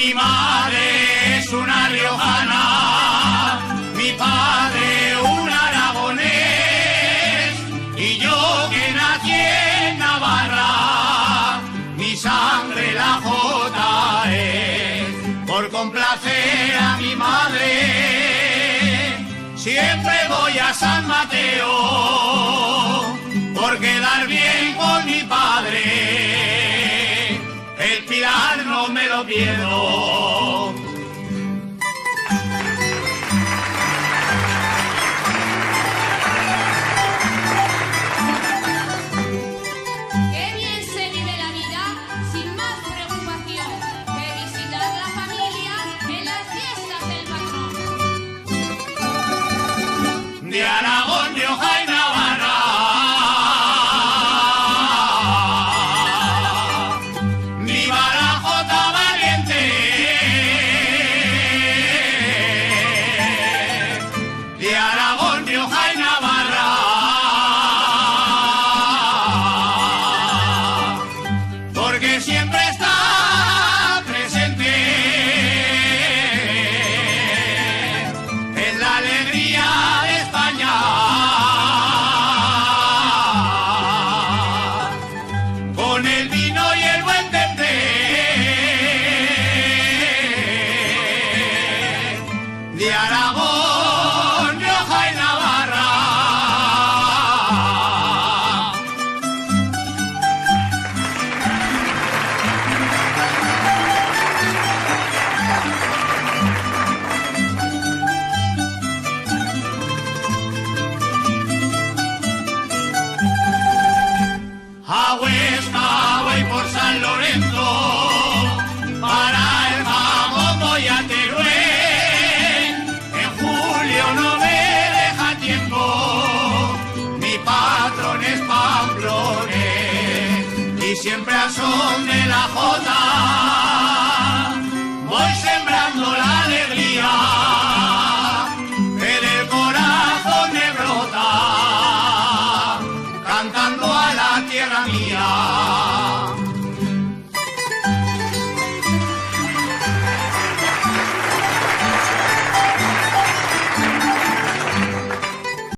Mi madre es una riojana, mi padre un aragonés, y yo que nací en Navarra, mi sangre la jota es. Por complacer a mi madre, siempre voy a San Mateo, por quedar bien con mi padre, el Pilar no me lo pierdo. Qué bien se vive la vida sin más preocupación que visitar la familia en las fiestas del patrón. De Aragón, Rioja y Navarra, viva la jota valiente. De Aragón, Rioja y Navarra, porque siempre está presente en la alegría de España, con el vino y el buen tente. De Aragón, Rioja y Navarra. A Huesca voy por San Lorenzo, para el jamón voy a Teruel. En julio no me deja tiempo, mi patrón es Pamplones, y siempre al son de la jota voy sembrando la alegría que del corazón me brota, cantando a la tierra mía.